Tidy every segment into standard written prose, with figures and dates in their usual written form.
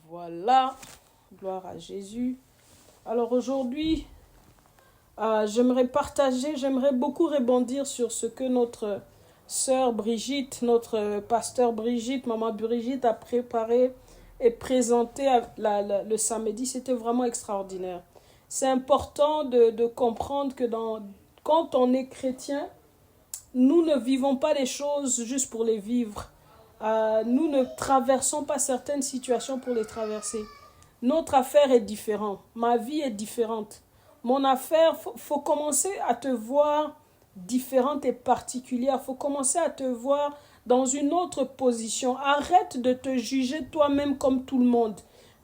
Voilà, gloire à Jésus. Alors aujourd'hui, j'aimerais beaucoup rebondir sur ce que notre sœur Brigitte, notre pasteur Brigitte, maman Brigitte a préparé et présenté le samedi. C'était vraiment extraordinaire. C'est important de comprendre que quand on est chrétien, nous ne vivons pas les choses juste pour les vivre. Nous ne traversons pas certaines situations pour les traverser. Notre affaire est différente. Ma vie est différente. Mon affaire, faut commencer à te voir différente et particulière. Faut commencer à te voir dans une autre position. Arrête de te juger toi-même comme tout le monde.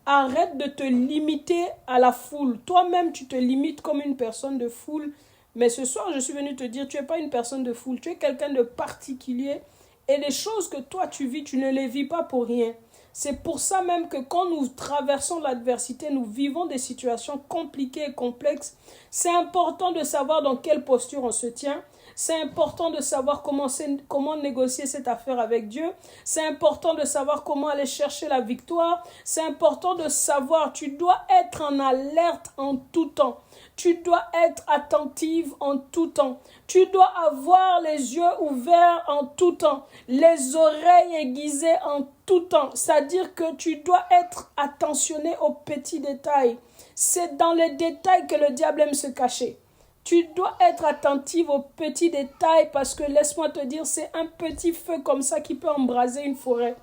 Arrête de te limiter à la foule. Toi-même, tu te limites comme une personne de foule. Mais ce soir, je suis venue te dire, tu n'es pas une personne de foule. Tu es quelqu'un de particulier. Et les choses que toi tu vis, tu ne les vis pas pour rien. C'est pour ça même que quand nous traversons l'adversité, nous vivons des situations compliquées et complexes. C'est important de savoir dans quelle posture on se tient. C'est important de savoir comment négocier cette affaire avec Dieu. C'est important de savoir comment aller chercher la victoire. C'est important de savoir, tu dois être en alerte en tout temps. Tu dois être attentive en tout temps. Tu dois avoir les yeux ouverts en tout temps, les oreilles aiguisées en tout temps. C'est-à-dire que tu dois être attentionné aux petits détails. C'est dans les détails que le diable aime se cacher. Tu dois être attentive aux petits détails parce que laisse-moi te dire, c'est un petit feu comme ça qui peut embraser une forêt.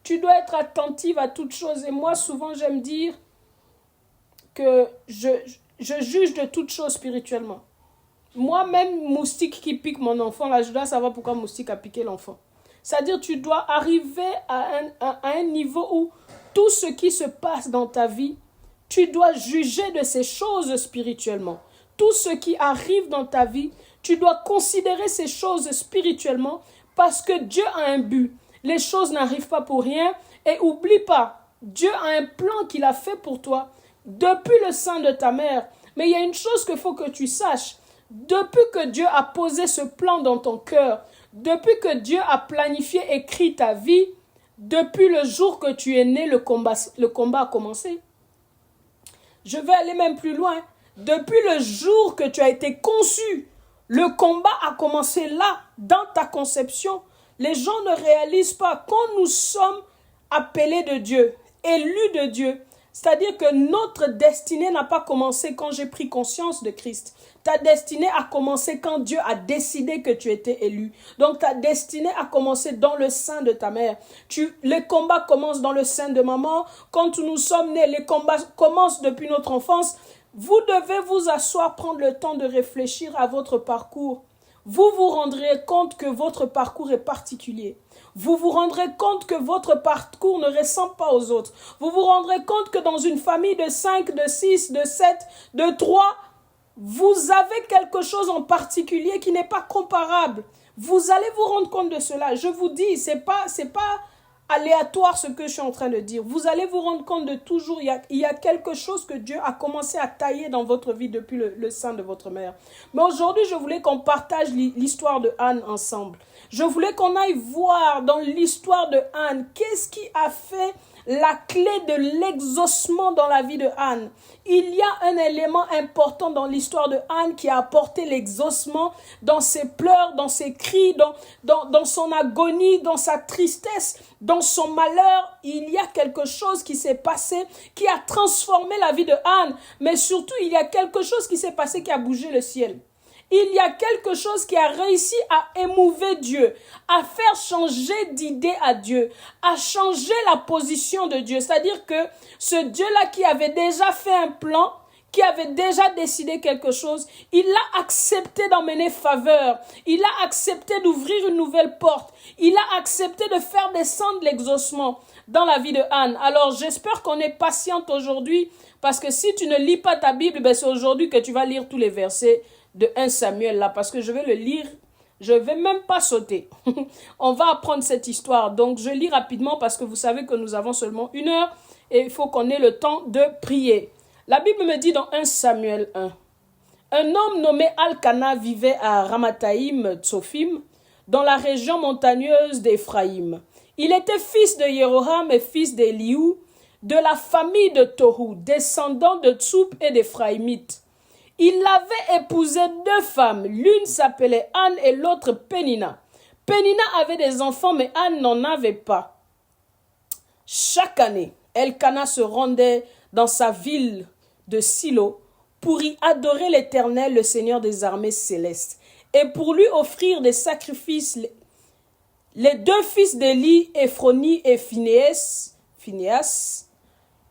Tu dois être attentive à toutes choses. Et moi, souvent, j'aime dire que je juge de toutes choses spirituellement. Moi-même, moustique qui pique mon enfant, là, je dois savoir pourquoi moustique a piqué l'enfant. C'est-à-dire, tu dois arriver à un niveau où tout ce qui se passe dans ta vie, tu dois juger de ces choses spirituellement. Tout ce qui arrive dans ta vie, tu dois considérer ces choses spirituellement parce que Dieu a un but. Les choses n'arrivent pas pour rien. Et oublie pas, Dieu a un plan qu'il a fait pour toi depuis le sein de ta mère. Mais il y a une chose qu'il faut que tu saches. Depuis que Dieu a posé ce plan dans ton cœur, depuis que Dieu a planifié, écrit ta vie, depuis le jour que tu es né, le combat a commencé. Je vais aller même plus loin. Depuis le jour que tu as été conçu, le combat a commencé là, dans ta conception. Les gens ne réalisent pas quand nous sommes appelés de Dieu, élus de Dieu. C'est-à-dire que notre destinée n'a pas commencé quand j'ai pris conscience de Christ. Ta destinée a commencé quand Dieu a décidé que tu étais élu. Donc ta destinée a commencé dans le sein de ta mère. Les combats commencent dans le sein de maman. Quand nous sommes nés, les combats commencent depuis notre enfance. Vous devez vous asseoir, prendre le temps de réfléchir à votre parcours. Vous vous rendrez compte que votre parcours est particulier. Vous vous rendrez compte que votre parcours ne ressemble pas aux autres. Vous vous rendrez compte que dans une famille de 5, de 6, de 7, de 3, vous avez quelque chose en particulier qui n'est pas comparable. Vous allez vous rendre compte de cela. Je vous dis, c'est pas aléatoire ce que je suis en train de dire. Vous allez vous rendre compte de toujours, il y a quelque chose que Dieu a commencé à tailler dans votre vie depuis le sein de votre mère. Mais aujourd'hui, je voulais qu'on partage l'histoire de Anne ensemble. Je voulais qu'on aille voir dans l'histoire de Anne, qu'est-ce qui a fait la clé de l'exaucement dans la vie de Anne. Il y a un élément important dans l'histoire de Anne qui a apporté l'exaucement dans ses pleurs, dans ses cris, dans son agonie, dans sa tristesse, dans son malheur. Il y a quelque chose qui s'est passé, qui a transformé la vie de Anne. Mais surtout, il y a quelque chose qui s'est passé qui a bougé le ciel. Il y a quelque chose qui a réussi à émouver Dieu, à faire changer d'idée à Dieu, à changer la position de Dieu. C'est-à-dire que ce Dieu-là qui avait déjà fait un plan, qui avait déjà décidé quelque chose, il a accepté d'emmener faveur. Il a accepté d'ouvrir une nouvelle porte. Il a accepté de faire descendre l'exaucement dans la vie de Anne. Alors j'espère qu'on est patiente aujourd'hui, parce que si tu ne lis pas ta Bible, c'est aujourd'hui que tu vas lire tous les versets de 1 Samuel là, parce que je vais le lire, je vais même pas sauter. On va apprendre cette histoire, donc je lis rapidement parce que vous savez que nous avons seulement 1 heure et il faut qu'on ait le temps de prier. La Bible me dit dans 1 Samuel 1, un homme nommé Alcana vivait à Ramathaïm Tsophim, dans la région montagneuse d'Éphraïm. Il était fils de Jéroham et fils d'Éliou, de la famille de Tohu, descendant de Tsoup et d'Éphraïmites. Il avait épousé 2 femmes, l'une s'appelait Anne et l'autre Pénina. Pénina avait des enfants, mais Anne n'en avait pas. Chaque année, Elkana se rendait dans sa ville de Silo pour y adorer l'Éternel, le Seigneur des armées célestes, et pour lui offrir des sacrifices. Les 2 fils d'Élie, Éphronie et Phinehas,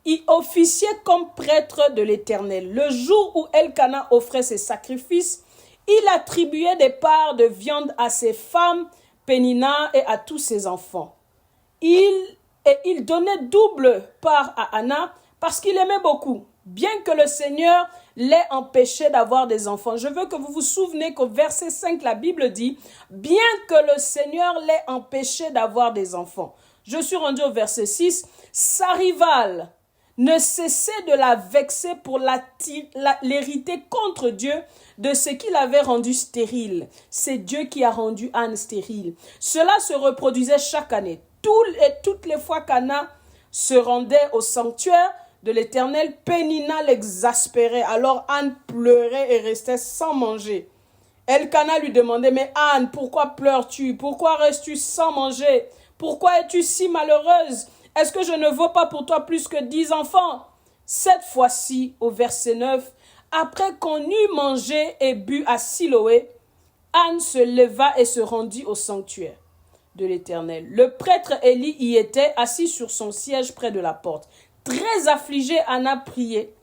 y officiaient comme prêtres de l'Éternel. Le jour où Elkana offrait ses sacrifices, il attribuait des parts de viande à ses femmes, Pénina et à tous ses enfants. Il donnait double part à Anna parce qu'il aimait beaucoup, bien que le Seigneur l'ait empêché d'avoir des enfants. Je veux que vous vous souvenez qu'au verset 5, la Bible dit « Bien que le Seigneur l'ait empêché d'avoir des enfants ». Je suis rendu au verset 6. Sa rivale ne cessait de la vexer pour l'hériter contre Dieu de ce qu'il avait rendu stérile. C'est Dieu qui a rendu Anne stérile. Cela se reproduisait chaque année. Toutes les fois qu'Anna se rendait au sanctuaire de l'Éternel, Pénina l'exaspérait. Alors Anne pleurait et restait sans manger. Elkana lui demandait « Mais Anne, pourquoi pleures-tu? Pourquoi restes-tu sans manger? Pourquoi es-tu si malheureuse? Est-ce que je ne vaux pas pour toi plus que 10 enfants ?» Cette fois-ci, au verset 9, après qu'on eut mangé et bu à Siloé, Anne se leva et se rendit au sanctuaire de l'Éternel. Le prêtre Élie y était assis sur son siège près de la porte. Très affligée, Anna priait.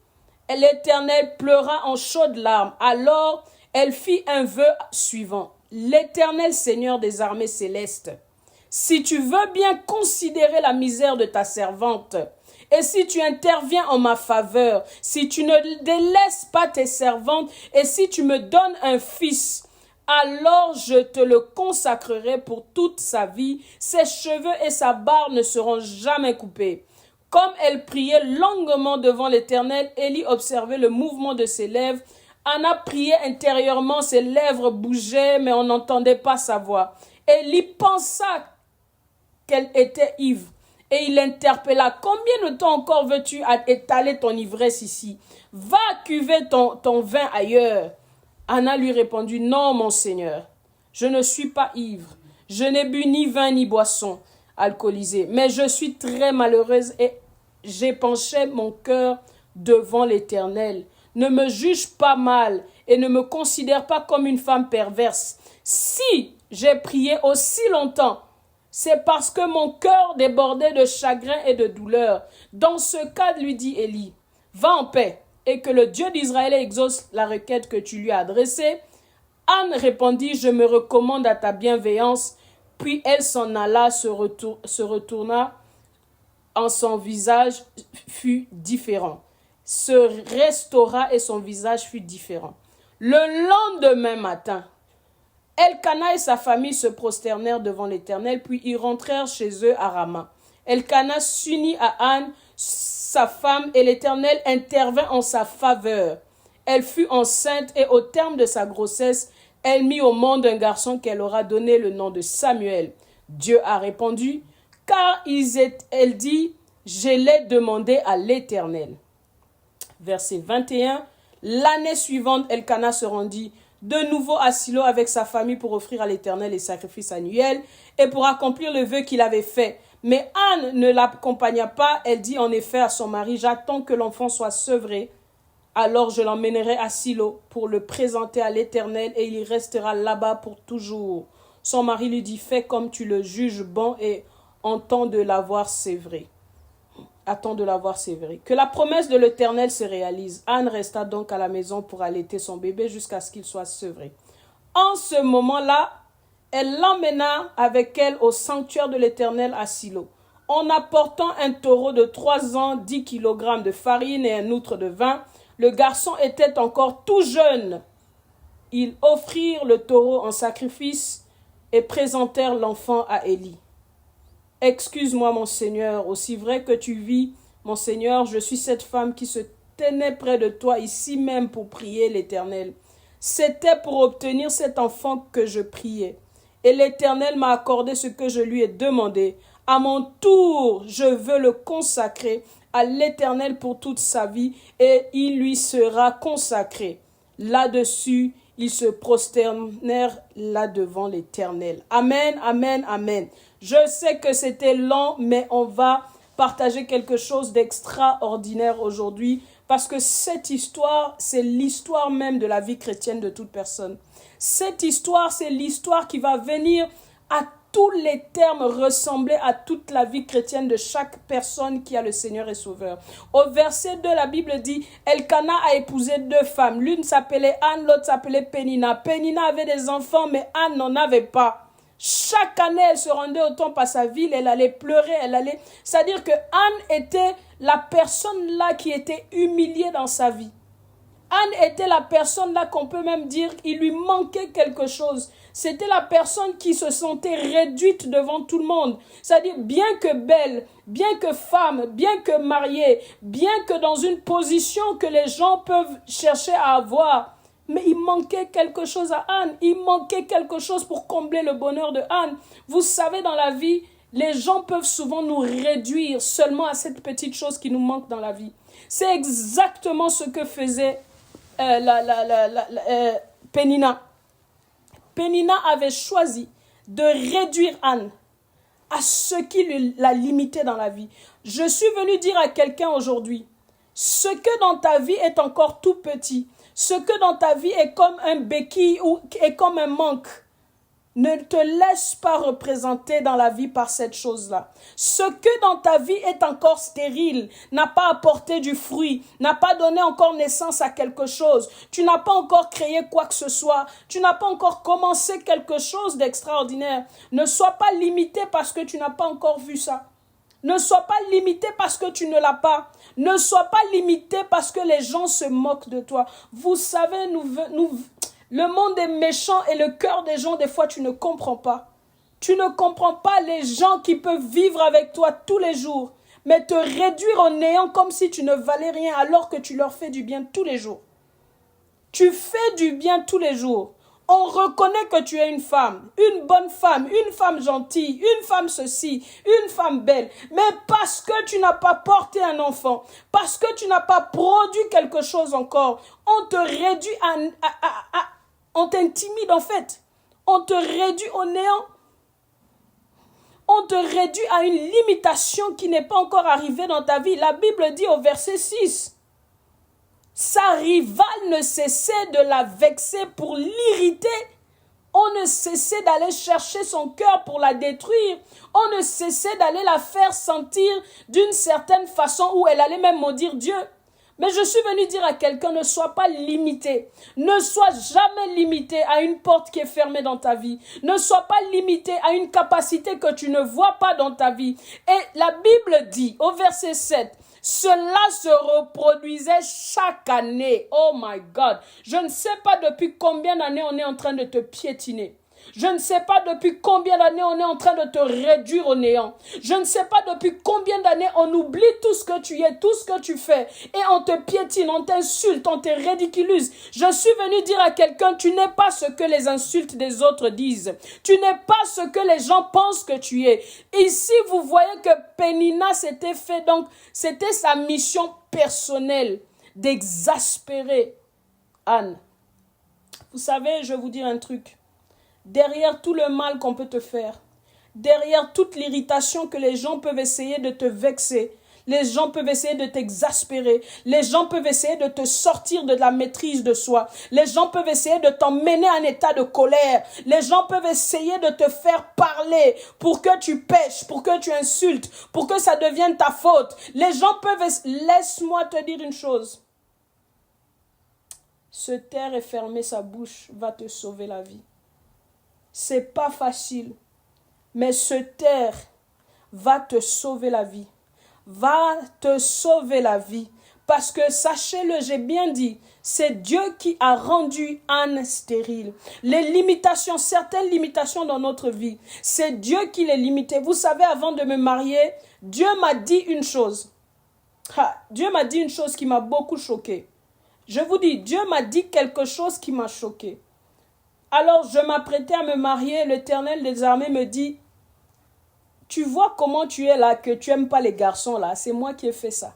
L'Éternel pleura en chaudes larmes. Alors, elle fit un vœu suivant. L'Éternel Seigneur des armées célestes, si tu veux bien considérer la misère de ta servante, et si tu interviens en ma faveur, si tu ne délaisses pas tes servantes, et si tu me donnes un fils, alors je te le consacrerai pour toute sa vie. Ses cheveux et sa barbe ne seront jamais coupés. Comme elle priait longuement devant l'Éternel, Élie observait le mouvement de ses lèvres. Anna priait intérieurement, ses lèvres bougeaient, mais on n'entendait pas sa voix. Élie pensa qu'elle était ivre. Et il l'interpella. Combien de temps encore veux-tu étaler ton ivresse ici? Va cuver ton vin ailleurs. Anna lui répondit, non, mon Seigneur, je ne suis pas ivre. Je n'ai bu ni vin ni boisson alcoolisée. Mais je suis très malheureuse et j'ai penché mon cœur devant l'Éternel. Ne me juge pas mal et ne me considère pas comme une femme perverse. Si j'ai prié aussi longtemps, c'est parce que mon cœur débordait de chagrin et de douleur. Dans ce cas, lui dit Élie, va en paix et que le Dieu d'Israël exauce la requête que tu lui as adressée. Anne répondit, je me recommande à ta bienveillance. Puis elle s'en alla, se retourna, en son visage fut différent. Se restaura et son visage fut différent. Le lendemain matin, Elkana et sa famille se prosternèrent devant l'Éternel, puis ils rentrèrent chez eux à Rama. Elkana s'unit à Anne, sa femme, et l'Éternel intervint en sa faveur. Elle fut enceinte et au terme de sa grossesse, elle mit au monde un garçon qu'elle aura donné le nom de Samuel. Dieu a répondu, car elle dit, je l'ai demandé à l'Éternel. Verset 21, l'année suivante, Elkana se rendit de nouveau à Silo avec sa famille pour offrir à l'Éternel les sacrifices annuels et pour accomplir le vœu qu'il avait fait. Mais Anne ne l'accompagna pas. Elle dit en effet à son mari, j'attends que l'enfant soit sevré. Alors je l'emmènerai à Silo pour le présenter à l'Éternel et il restera là-bas pour toujours. Son mari lui dit, fais comme tu le juges bon et attends de l'avoir sévré. Que la promesse de l'Éternel se réalise. Anne resta donc à la maison pour allaiter son bébé jusqu'à ce qu'il soit sevré. En ce moment-là, elle l'emmena avec elle au sanctuaire de l'Éternel à Silo. En apportant un taureau de 3 ans, 10 kilogrammes de farine et un outre de vin, le garçon était encore tout jeune. Ils offrirent le taureau en sacrifice et présentèrent l'enfant à Élie. Excuse-moi, mon Seigneur, aussi vrai que tu vis, mon Seigneur, je suis cette femme qui se tenait près de toi ici même pour prier l'Éternel. C'était pour obtenir cet enfant que je priais. Et l'Éternel m'a accordé ce que je lui ai demandé. À mon tour, je veux le consacrer à l'Éternel pour toute sa vie et il lui sera consacré. Là-dessus, ils se prosternèrent là devant l'Éternel. Amen, amen, amen. Je sais que c'était long, mais on va partager quelque chose d'extraordinaire aujourd'hui parce que cette histoire, c'est l'histoire même de la vie chrétienne de toute personne. Cette histoire, c'est l'histoire qui va venir à tous les termes ressembler à toute la vie chrétienne de chaque personne qui a le Seigneur et Sauveur. Au verset 2, la Bible dit, Elkana a épousé 2 femmes. L'une s'appelait Anne, l'autre s'appelait Pénina. Pénina avait des enfants, mais Anne n'en avait pas. Chaque année, elle se rendait au temple à sa ville, elle allait pleurer, c'est-à-dire que Anne était la personne là qui était humiliée dans sa vie. Anne était la personne là qu'on peut même dire il lui manquait quelque chose. C'était la personne qui se sentait réduite devant tout le monde. C'est-à-dire bien que belle, bien que femme, bien que mariée, bien que dans une position que les gens peuvent chercher à avoir. Mais il manquait quelque chose à Anne. Il manquait quelque chose pour combler le bonheur de Anne. Vous savez, dans la vie, les gens peuvent souvent nous réduire seulement à cette petite chose qui nous manque dans la vie. C'est exactement ce que faisait Pénina. Pénina avait choisi de réduire Anne à ce qui la limitait dans la vie. Je suis venu dire à quelqu'un aujourd'hui, ce que dans ta vie est encore tout petit, ce que dans ta vie est comme un béquille ou est comme un manque, ne te laisse pas représenter dans la vie par cette chose-là. Ce que dans ta vie est encore stérile, n'a pas apporté du fruit, n'a pas donné encore naissance à quelque chose, tu n'as pas encore créé quoi que ce soit, tu n'as pas encore commencé quelque chose d'extraordinaire. Ne sois pas limité parce que tu n'as pas encore vu ça. Ne sois pas limité parce que tu ne l'as pas. Ne sois pas limité parce que les gens se moquent de toi. Vous savez, le monde est méchant et le cœur des gens, des fois, tu ne comprends pas. Tu ne comprends pas les gens qui peuvent vivre avec toi tous les jours, mais te réduire au néant comme si tu ne valais rien alors que tu leur fais du bien tous les jours. Tu fais du bien tous les jours. On reconnaît que tu es une bonne femme, une femme gentille, une femme ceci, une femme belle. Mais parce que tu n'as pas porté un enfant, parce que tu n'as pas produit quelque chose encore, on te réduit on t'intimide en fait. On te réduit au néant. On te réduit à une limitation qui n'est pas encore arrivée dans ta vie. La Bible dit au verset 6, sa rivale ne cessait de la vexer pour l'irriter. On ne cessait d'aller chercher son cœur pour la détruire. On ne cessait d'aller la faire sentir d'une certaine façon où elle allait même maudire Dieu. Mais je suis venu dire à quelqu'un, ne sois pas limité. Ne sois jamais limité à une porte qui est fermée dans ta vie. Ne sois pas limité à une capacité que tu ne vois pas dans ta vie. Et la Bible dit au verset 7, cela se reproduisait chaque année. Oh my God. Je ne sais pas depuis combien d'années on est en train de te piétiner. Je ne sais pas depuis combien d'années on est en train de te réduire au néant. Je ne sais pas depuis combien d'années on oublie tout ce que tu es, tout ce que tu fais. Et on te piétine, on t'insulte, on te ridiculise. Je suis venu dire à quelqu'un, tu n'es pas ce que les insultes des autres disent. Tu n'es pas ce que les gens pensent que tu es. Ici, vous voyez que Pénina s'était fait, donc c'était sa mission personnelle d'exaspérer Anne. Vous savez, je vais vous dire un truc. Derrière tout le mal qu'on peut te faire, derrière toute l'irritation que les gens peuvent essayer de te vexer, les gens peuvent essayer de t'exaspérer, les gens peuvent essayer de te sortir de la maîtrise de soi, les gens peuvent essayer de t'emmener à un état de colère, les gens peuvent essayer de te faire parler pour que tu pèches, pour que tu insultes, pour que ça devienne ta faute. Les gens peuvent... Laisse-moi te dire une chose. Se taire et fermer sa bouche va te sauver la vie. C'est pas facile, mais se taire va te sauver la vie. Va te sauver la vie. Parce que sachez-le, j'ai bien dit, c'est Dieu qui a rendu Anne stérile. Les limitations, certaines limitations dans notre vie, c'est Dieu qui les limitait. Vous savez, avant de me marier, Dieu m'a dit une chose. Dieu m'a dit une chose qui m'a beaucoup choquée. Je vous dis, Dieu m'a dit quelque chose qui m'a choquée. Alors, je m'apprêtais à me marier. L'Éternel des armées me dit, tu vois comment tu es là, que tu n'aimes pas les garçons là, c'est moi qui ai fait ça.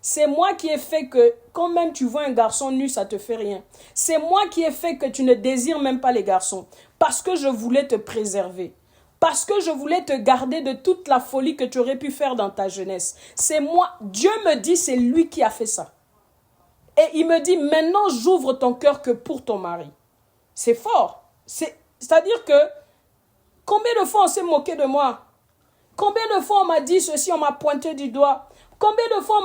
C'est moi qui ai fait que quand même tu vois un garçon nu, ça te fait rien. C'est moi qui ai fait que tu ne désires même pas les garçons. Parce que je voulais te préserver. Parce que je voulais te garder de toute la folie que tu aurais pu faire dans ta jeunesse. C'est moi. Dieu me dit, c'est lui qui a fait ça. Et il me dit, maintenant j'ouvre ton cœur que pour ton mari. C'est fort. C'est-à-dire que combien de fois on s'est moqué de moi? Combien de fois on m'a dit ceci, on m'a pointé du doigt? Combien de fois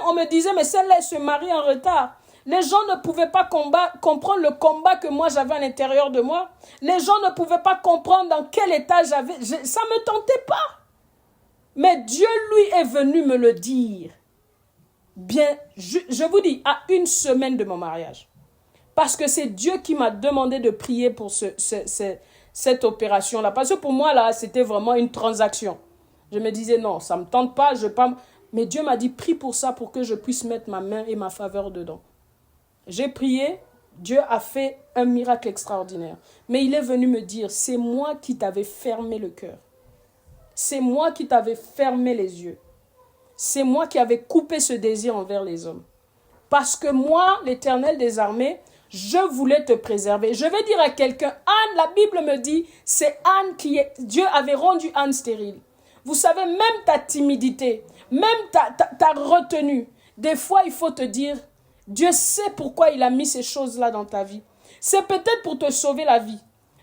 on me disait, mais celle-là se marie en retard. Les gens ne pouvaient pas comprendre le combat que moi j'avais à l'intérieur de moi. Les gens ne pouvaient pas comprendre dans quel état j'avais. Ça ne me tentait pas. Mais Dieu, lui, est venu me le dire. Bien, je vous dis, à 1 semaine de mon mariage. Parce que c'est Dieu qui m'a demandé de prier pour cette opération-là. Parce que pour moi, là, c'était vraiment une transaction. Je me disais, non, ça ne me tente pas, je pas... Mais Dieu m'a dit, prie pour ça, pour que je puisse mettre ma main et ma faveur dedans. J'ai prié, Dieu a fait un miracle extraordinaire. Mais il est venu me dire, c'est moi qui t'avais fermé le cœur. C'est moi qui t'avais fermé les yeux. C'est moi qui avais coupé ce désir envers les hommes. Parce que moi, l'Éternel des armées, je voulais te préserver. Je vais dire à quelqu'un, Anne, la Bible me dit, c'est Anne Dieu avait rendu Anne stérile. Vous savez, même ta timidité, même ta retenue, des fois, il faut te dire, Dieu sait pourquoi il a mis ces choses-là dans ta vie. C'est peut-être pour te sauver la vie.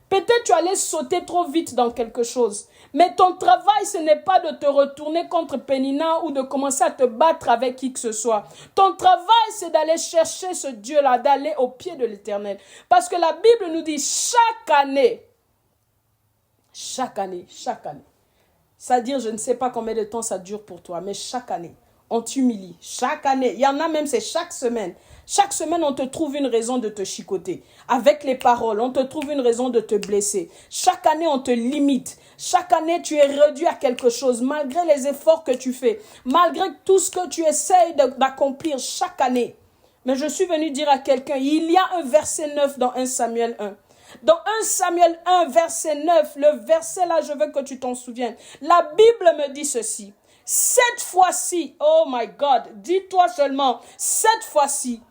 Peut-être tu allais sauter trop vite dans quelque chose. Mais ton travail, ce n'est pas de te retourner contre Pénina ou de commencer à te battre avec qui que ce soit. Ton travail, c'est d'aller chercher ce Dieu-là, d'aller au pied de l'Éternel. Parce que la Bible nous dit chaque année, c'est-à-dire, je ne sais pas combien de temps ça dure pour toi, mais chaque année, on t'humilie. Chaque année, il y en a même, c'est chaque semaine. Chaque semaine, on te trouve une raison de te chicoter. Avec les paroles, on te trouve une raison de te blesser. Chaque année, on te limite. Chaque année, tu es réduit à quelque chose, malgré les efforts que tu fais, malgré tout ce que tu essayes d'accomplir chaque année. Mais je suis venu dire à quelqu'un, il y a un verset 9 dans 1 Samuel 1. Dans 1 Samuel 1, verset 9, le verset là, je veux que tu t'en souviennes. La Bible me dit ceci. Cette fois-ci, oh my God, dis-toi seulement, cette fois-ci,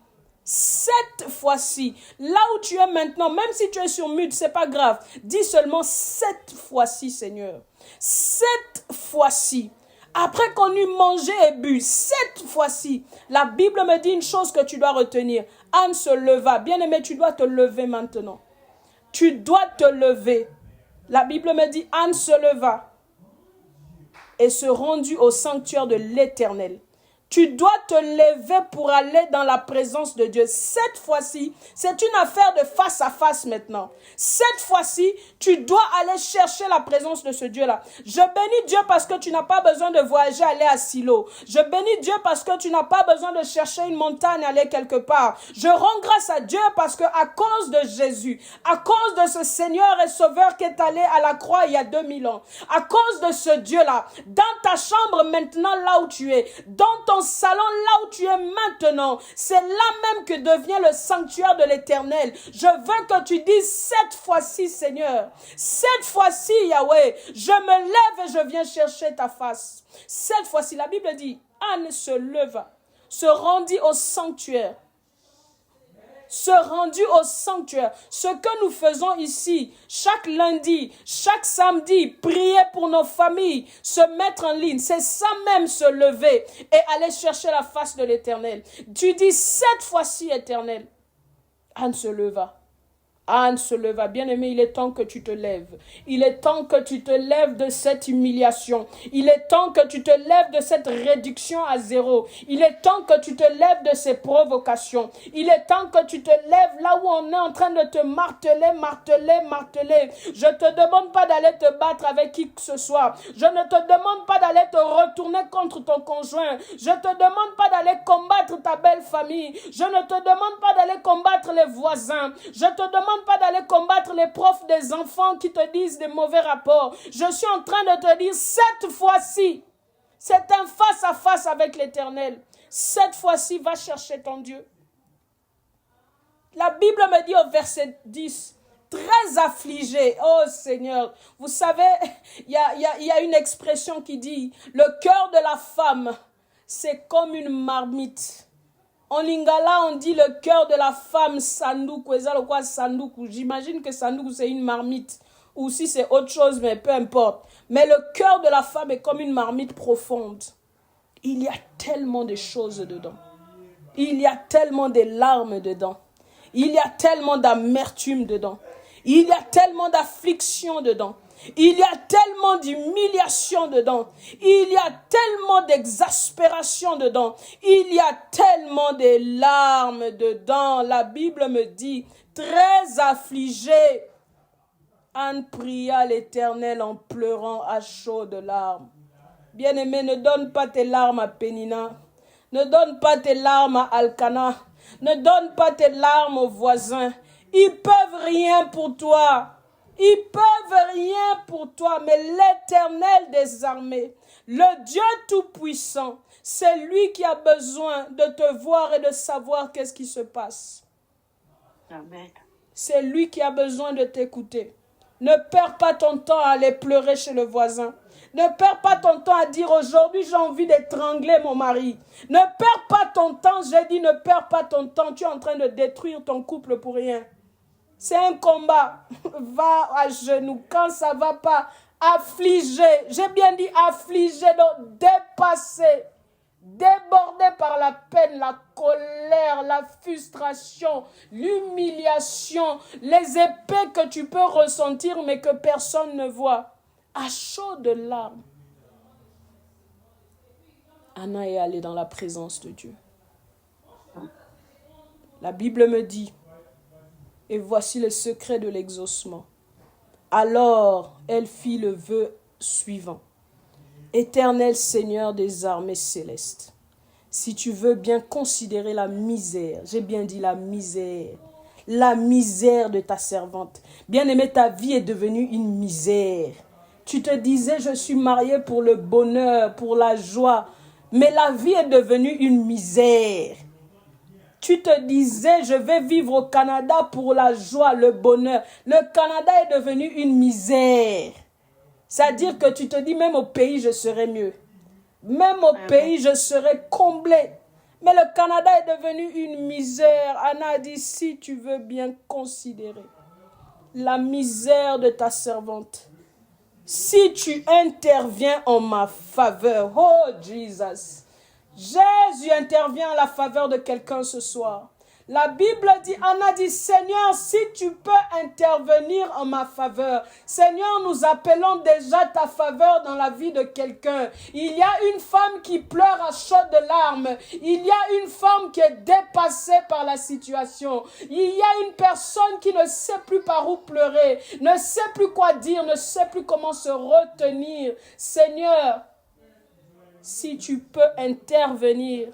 là où tu es maintenant, même si tu es sur mute, c'est pas grave. Dis seulement cette fois-ci, Seigneur. Cette fois-ci. Après qu'on eut mangé et bu, cette fois-ci, la Bible me dit une chose que tu dois retenir. Anne se leva. Bien-aimé, tu dois te lever maintenant. Tu dois te lever. La Bible me dit, Anne se leva et se rendit au sanctuaire de l'Éternel. Tu dois te lever pour aller dans la présence de Dieu. Cette fois-ci, c'est une affaire de face à face maintenant. Cette fois-ci, tu dois aller chercher la présence de ce Dieu-là. Je bénis Dieu parce que tu n'as pas besoin de voyager, aller à Silo. Je bénis Dieu parce que tu n'as pas besoin de chercher une montagne, aller quelque part. Je rends grâce à Dieu parce que à cause de Jésus, à cause de ce Seigneur et Sauveur qui est allé à la croix il y a 2000 ans, à cause de ce Dieu-là, dans ta chambre maintenant, là où tu es, dans ton salon, là où tu es maintenant, c'est là même que devient le sanctuaire de l'Éternel. Je veux que tu dises cette fois-ci, Seigneur, cette fois-ci, Yahweh, je me lève et je viens chercher ta face. Cette fois-ci, la Bible dit, Anne se leva, se rendit au sanctuaire. Se rendu au sanctuaire. Ce que nous faisons ici, chaque lundi, chaque samedi, prier pour nos familles, se mettre en ligne, c'est ça même, se lever et aller chercher la face de l'Éternel. Tu dis, cette fois-ci, Éternel. Anne se leva. Anne se leva. Bien-aimé, il est temps que tu te lèves. Il est temps que tu te lèves de cette humiliation. Il est temps que tu te lèves de cette réduction à zéro. Il est temps que tu te lèves de ces provocations. Il est temps que tu te lèves là où on est en train de te marteler. Je ne te demande pas d'aller te battre avec qui que ce soit. Je ne te demande pas d'aller te retourner contre ton conjoint. Je ne te demande pas d'aller combattre ta belle famille. Je ne te demande pas d'aller combattre les voisins. Je te demande pas d'aller combattre les profs des enfants qui te disent des mauvais rapports. Je suis en train de te dire, cette fois-ci, c'est un face-à-face avec l'Éternel. Cette fois-ci, va chercher ton Dieu. La Bible me dit au verset 10, très affligée. Oh Seigneur, vous savez, il y a une expression qui dit, le cœur de la femme, c'est comme une marmite. En lingala, on dit le cœur de la femme, sanduku, sanduku. J'imagine que sanduku, c'est une marmite. Ou si c'est autre chose, mais peu importe. Mais le cœur de la femme est comme une marmite profonde. Il y a tellement de choses dedans. Il y a tellement de larmes dedans. Il y a tellement d'amertume dedans. Il y a tellement d'affliction dedans. Il y a tellement d'humiliation dedans. Il y a tellement d'exaspération dedans. Il y a tellement de larmes dedans. La Bible me dit, très affligée, Anne pria l'Éternel en pleurant à chaudes larmes. Bien-aimé, ne donne pas tes larmes à Pénina. Ne donne pas tes larmes à Alcana. Ne donne pas tes larmes aux voisins. Ils peuvent rien pour toi. Ils peuvent rien pour toi. Mais l'Éternel des armées, le Dieu Tout-Puissant, c'est lui qui a besoin de te voir et de savoir qu'est-ce qui se passe. Amen. C'est lui qui a besoin de t'écouter. Ne perds pas ton temps à aller pleurer chez le voisin. Ne perds pas ton temps à dire aujourd'hui j'ai envie d'étrangler mon mari. Ne perds pas ton temps, j'ai dit ne perds pas ton temps. Tu es en train de détruire ton couple pour rien. C'est un combat. Va à genoux. Quand ça ne va pas, affligé. J'ai bien dit affligé, donc dépassé. Débordé par la peine, la colère, la frustration, l'humiliation, les épées que tu peux ressentir mais que personne ne voit. À chaudes larmes, Anna est allée dans la présence de Dieu. La Bible me dit, et voici le secret de l'exaucement. Alors, elle fit le vœu suivant. Éternel Seigneur des armées célestes, si tu veux bien considérer la misère, j'ai bien dit la misère de ta servante. Bien-aimée, ta vie est devenue une misère. Tu te disais, je suis mariée pour le bonheur, pour la joie, mais la vie est devenue une misère. Tu te disais, je vais vivre au Canada pour la joie, le bonheur. Le Canada est devenu une misère. C'est-à-dire que tu te dis, même au pays, je serai mieux. Même au pays, je serai comblé. Mais le Canada est devenu une misère. Anna a dit, si tu veux bien considérer la misère de ta servante, si tu interviens en ma faveur, oh Jesus, Jésus intervient en la faveur de quelqu'un ce soir. La Bible dit, Anna dit, Seigneur, si tu peux intervenir en ma faveur. Seigneur, nous appelons déjà ta faveur dans la vie de quelqu'un. Il y a une femme qui pleure à chaudes larmes. Il y a une femme qui est dépassée par la situation. Il y a une personne qui ne sait plus par où pleurer, ne sait plus quoi dire, ne sait plus comment se retenir. Seigneur, si tu peux intervenir,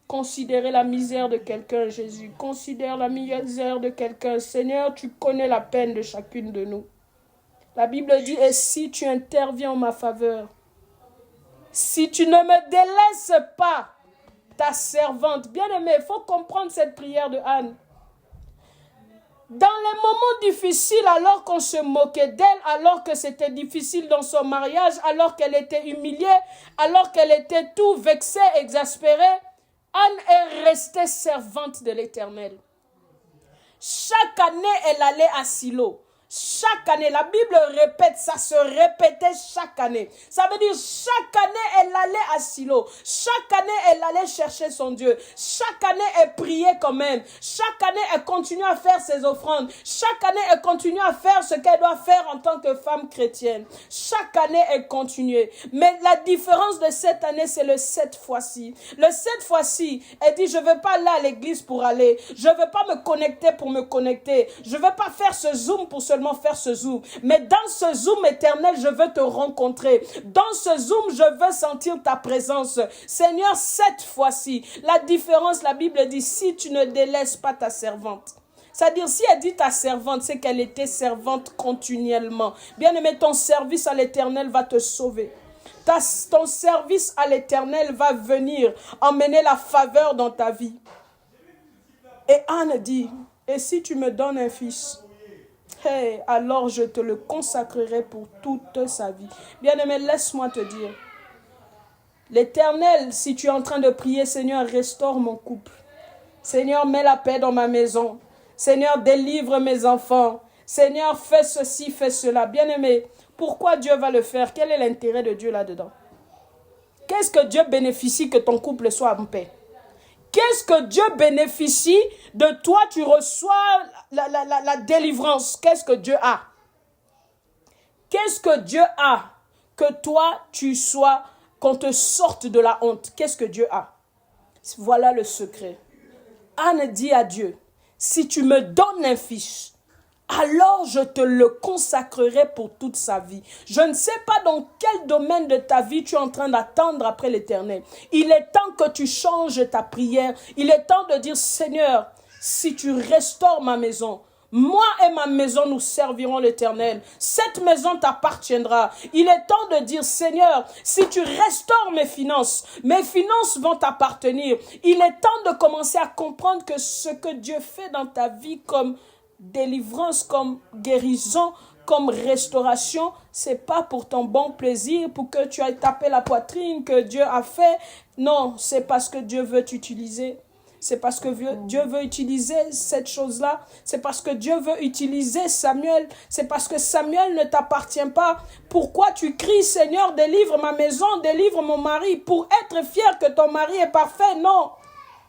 considérez la misère de quelqu'un, Jésus. Considère la misère de quelqu'un. Seigneur, tu connais la peine de chacune de nous. La Bible dit, et si tu interviens en ma faveur, si tu ne me délaisses pas, ta servante. Bien-aimée, il faut comprendre cette prière de Anne. Dans les moments difficiles, alors qu'on se moquait d'elle, alors que c'était difficile dans son mariage, alors qu'elle était humiliée, alors qu'elle était tout vexée, exaspérée, Anne est restée servante de l'Éternel. Chaque année, elle allait à Silo. Chaque année, la Bible répète, ça se répétait chaque année. Ça veut dire chaque année, elle allait à Silo. Chaque année, elle allait chercher son Dieu. Chaque année, elle priait quand même. Chaque année, elle continuait à faire ses offrandes. Chaque année, elle continuait à faire ce qu'elle doit faire en tant que femme chrétienne. Chaque année, elle continuait. Mais la différence de cette année, c'est le cette fois-ci. Le cette fois-ci, elle dit, je ne veux pas aller à l'église pour aller. Je ne veux pas me connecter pour me connecter. Je ne veux pas faire ce Zoom pour seulement faire ce Zoom. Mais dans ce Zoom éternel, je veux te rencontrer. Dans ce Zoom, je veux sentir ta présence. Seigneur, cette fois-ci, la différence, la Bible dit, si tu ne délaisses pas ta servante. C'est-à-dire, si elle dit ta servante, c'est qu'elle était servante continuellement. Bien-aimé, ton service à l'Éternel va te sauver. Ton service à l'Éternel va venir emmener la faveur dans ta vie. Et Anne dit, Et si tu me donnes un fils, hey, alors je te le consacrerai pour toute sa vie. Bien-aimé, laisse-moi te dire, l'Éternel, si tu es en train de prier, Seigneur, restaure mon couple. Seigneur, mets la paix dans ma maison. Seigneur, délivre mes enfants. Seigneur, fais ceci, fais cela. Bien-aimé, pourquoi Dieu va le faire? Quel est l'intérêt de Dieu là-dedans? Qu'est-ce que Dieu bénéficie que ton couple soit en paix? Qu'est-ce que Dieu bénéficie de toi? Tu reçois la délivrance. Qu'est-ce que Dieu a? Qu'est-ce que Dieu a que toi, tu sois, qu'on te sorte de la honte? Qu'est-ce que Dieu a? Voilà le secret. Anne dit à Dieu, si tu me donnes un fils, alors je te le consacrerai pour toute sa vie. Je ne sais pas dans quel domaine de ta vie tu es en train d'attendre après l'Éternel. Il est temps que tu changes ta prière. Il est temps de dire, Seigneur, si tu restaures ma maison, moi et ma maison, nous servirons l'Éternel. Cette maison t'appartiendra. Il est temps de dire, Seigneur, si tu restaures mes finances vont t'appartenir. Il est temps de commencer à comprendre que ce que Dieu fait dans ta vie comme délivrance, comme guérison, comme restauration, c'est pas pour ton bon plaisir, pour que tu ailles taper la poitrine que Dieu a fait. Non, c'est parce que Dieu veut t'utiliser. C'est parce que Dieu veut utiliser cette chose-là. C'est parce que Dieu veut utiliser Samuel. C'est parce que Samuel ne t'appartient pas. Pourquoi tu cries, Seigneur, délivre ma maison, délivre mon mari, pour être fier que ton mari est parfait? Non.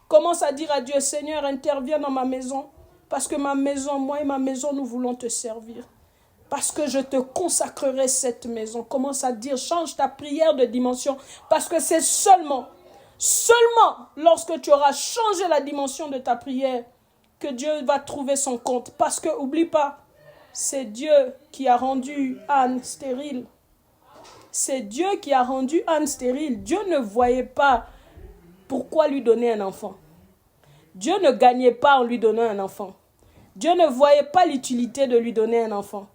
Commence à dire à Dieu, Seigneur, interviens dans ma maison. Parce que ma maison, moi et ma maison, nous voulons te servir. Parce que je te consacrerai cette maison. Commence à dire, change ta prière de dimension. Parce que c'est seulement lorsque tu auras changé la dimension de ta prière que Dieu va trouver son compte. Parce que, oublie pas, c'est Dieu qui a rendu Anne stérile. C'est Dieu qui a rendu Anne stérile. Dieu ne voyait pas pourquoi lui donner un enfant. Dieu ne gagnait pas en lui donnant un enfant. Dieu ne voyait pas l'utilité de lui donner un enfant.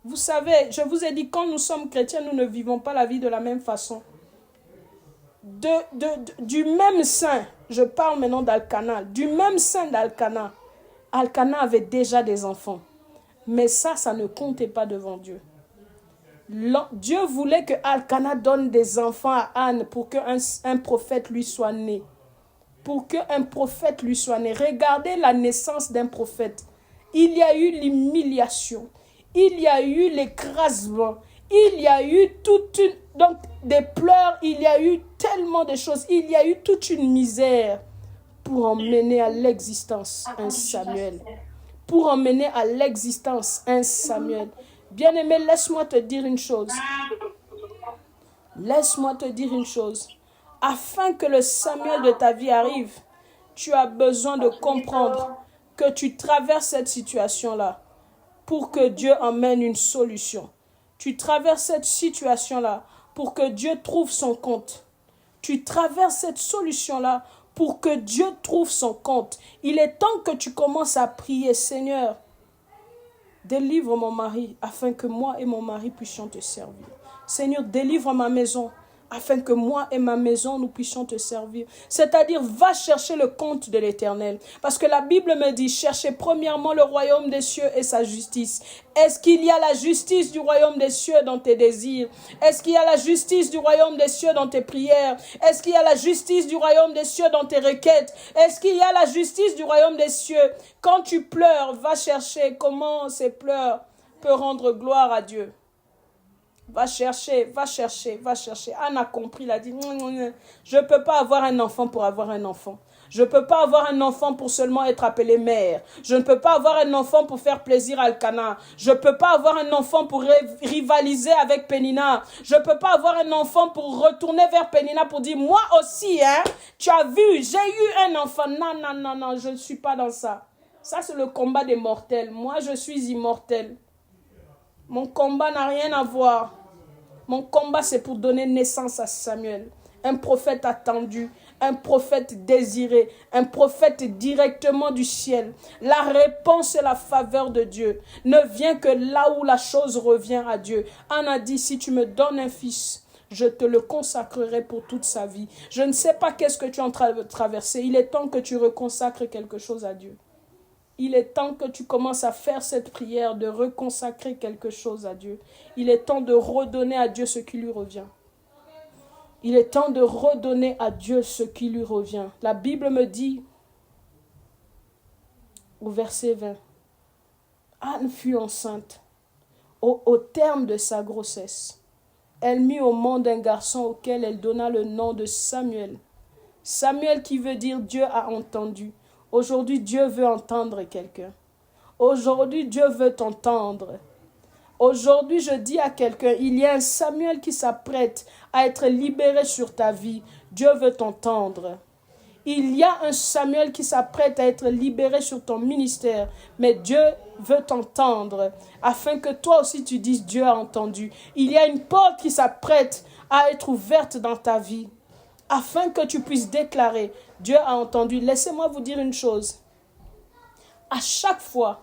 Vous savez, je vous ai dit, quand nous sommes chrétiens, nous ne vivons pas la vie de la même façon. Du même sein, je parle maintenant d'Alcana, du même sein d'Alcana, Alcana avait déjà des enfants. Mais ça ne comptait pas devant Dieu. Dieu voulait que Alcana donne des enfants à Anne pour qu'un prophète lui soit né. Pour qu'un prophète lui soit né. Regardez la naissance d'un prophète. Il y a eu l'humiliation. Il y a eu l'écrasement. Il y a eu donc des pleurs. Il y a eu tellement de choses. Il y a eu toute une misère pour emmener à l'existence un Samuel. Pour emmener à l'existence un Samuel. Bien-aimé, laisse-moi te dire une chose. Laisse-moi te dire une chose. Afin que le Samuel de ta vie arrive, tu as besoin de comprendre que tu traverses cette situation-là pour que Dieu emmène une solution. Tu traverses cette situation-là pour que Dieu trouve son compte. Tu traverses cette solution-là pour que Dieu trouve son compte. Il est temps que tu commences à prier, Seigneur, délivre mon mari afin que moi et mon mari puissions te servir. Seigneur, délivre ma maison afin que moi et ma maison, nous puissions te servir. C'est-à-dire, va chercher le compte de l'Éternel. Parce que la Bible me dit, cherchez premièrement le royaume des cieux et sa justice. Est-ce qu'il y a la justice du royaume des cieux dans tes désirs? Est-ce qu'il y a la justice du royaume des cieux dans tes prières? Est-ce qu'il y a la justice du royaume des cieux dans tes requêtes? Est-ce qu'il y a la justice du royaume des cieux? Quand tu pleures, va chercher comment ces pleurs peuvent rendre gloire à Dieu. Va chercher. Anne a compris, elle a dit, je ne peux pas avoir un enfant pour avoir un enfant. Je ne peux pas avoir un enfant pour seulement être appelée mère. Je ne peux pas avoir un enfant pour faire plaisir à Alcana. Je ne peux pas avoir un enfant pour rivaliser avec Pénina. Je ne peux pas avoir un enfant pour retourner vers Pénina pour dire, moi aussi, tu as vu, j'ai eu un enfant. Non, je ne suis pas dans ça. Ça, c'est le combat des mortels. Moi, je suis immortel. Mon combat n'a rien à voir. Mon combat, c'est pour donner naissance à Samuel. Un prophète attendu, un prophète désiré, un prophète directement du ciel. La réponse et la faveur de Dieu ne vient que là où la chose revient à Dieu. Anne a dit, si tu me donnes un fils, je te le consacrerai pour toute sa vie. Je ne sais pas qu'est-ce que tu es en train de traverser. Il est temps que tu reconsacres quelque chose à Dieu. Il est temps que tu commences à faire cette prière de reconsacrer quelque chose à Dieu. Il est temps de redonner à Dieu ce qui lui revient. Il est temps de redonner à Dieu ce qui lui revient. La Bible me dit, au verset 20, Anne fut enceinte. Au terme de sa grossesse, elle mit au monde un garçon auquel elle donna le nom de Samuel. Samuel qui veut dire Dieu a entendu. Aujourd'hui, Dieu veut entendre quelqu'un. Aujourd'hui, Dieu veut t'entendre. Aujourd'hui, je dis à quelqu'un, il y a un Samuel qui s'apprête à être libéré sur ta vie. Dieu veut t'entendre. Il y a un Samuel qui s'apprête à être libéré sur ton ministère, mais Dieu veut t'entendre, afin que toi aussi tu dises Dieu a entendu. Il y a une porte qui s'apprête à être ouverte dans ta vie, afin que tu puisses déclarer Dieu a entendu. Laissez-moi vous dire une chose. À chaque fois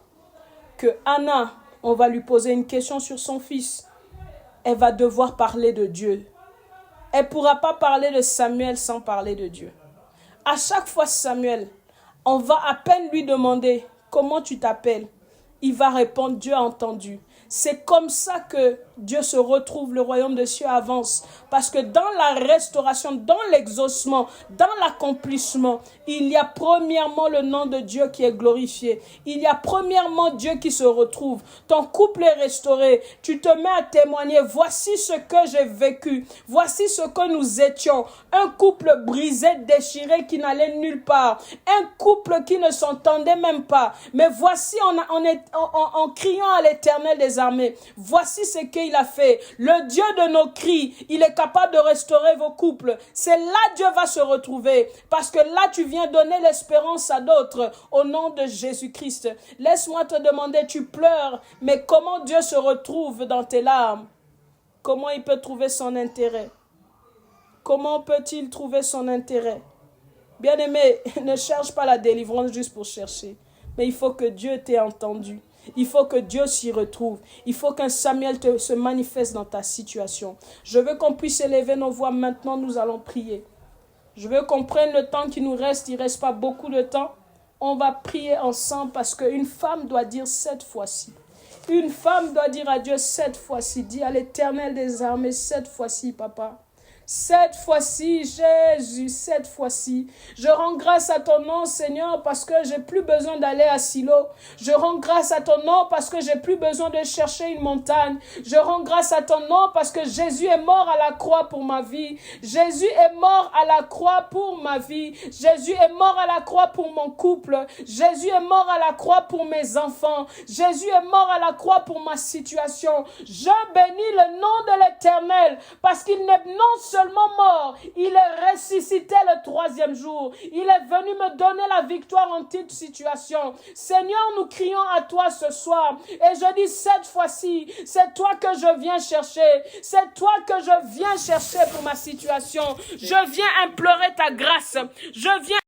que Anna, on va lui poser une question sur son fils, elle va devoir parler de Dieu. Elle ne pourra pas parler de Samuel sans parler de Dieu. À chaque fois, Samuel, on va à peine lui demander comment tu t'appelles. Il va répondre, Dieu a entendu. C'est comme ça que Dieu se retrouve, le royaume des cieux avance. Parce que dans la restauration, dans l'exaucement, dans l'accomplissement, il y a premièrement le nom de Dieu qui est glorifié. Il y a premièrement Dieu qui se retrouve. Ton couple est restauré. Tu te mets à témoigner. Voici ce que j'ai vécu. Voici ce que nous étions. Un couple brisé, déchiré, qui n'allait nulle part. Un couple qui ne s'entendait même pas. Mais voici en criant à l'Éternel des armées. Voici ce qu'il a fait. Le Dieu de nos cris, il est capable de restaurer vos couples. C'est là Dieu va se retrouver. Parce que là, tu viens donner l'espérance à d'autres au nom de Jésus-Christ. Laisse-moi te demander, tu pleures, mais comment Dieu se retrouve dans tes larmes? Comment il peut trouver son intérêt? Comment peut-il trouver son intérêt? Bien-aimé, ne cherche pas la délivrance juste pour chercher. Mais il faut que Dieu t'ait entendu. Il faut que Dieu s'y retrouve. Il faut qu'un Samuel se manifeste dans ta situation. Je veux qu'on puisse élever nos voix maintenant. Nous allons prier. Je veux qu'on prenne le temps qui nous reste. Il ne reste pas beaucoup de temps. On va prier ensemble parce qu'une femme doit dire cette fois-ci. Une femme doit dire à Dieu cette fois-ci. Dis à l'Éternel des armées cette fois-ci, papa. Cette fois-ci, Jésus, cette fois-ci, je rends grâce à ton nom, Seigneur, parce que j'ai plus besoin d'aller à Silo. Je rends grâce à ton nom parce que j'ai plus besoin de chercher une montagne. Je rends grâce à ton nom parce que Jésus est mort à la croix pour ma vie. Jésus est mort à la croix pour ma vie. Jésus est mort à la croix pour mon couple. Jésus est mort à la croix pour mes enfants. Jésus est mort à la croix pour ma situation. Je bénis le nom de l'Éternel parce qu'il n'est non seulement mort, il est ressuscité le troisième jour. Il est venu me donner la victoire en toute situation. Seigneur, nous crions à toi ce soir. Et je dis cette fois-ci, c'est toi que je viens chercher. C'est toi que je viens chercher pour ma situation. Je viens implorer ta grâce. Je viens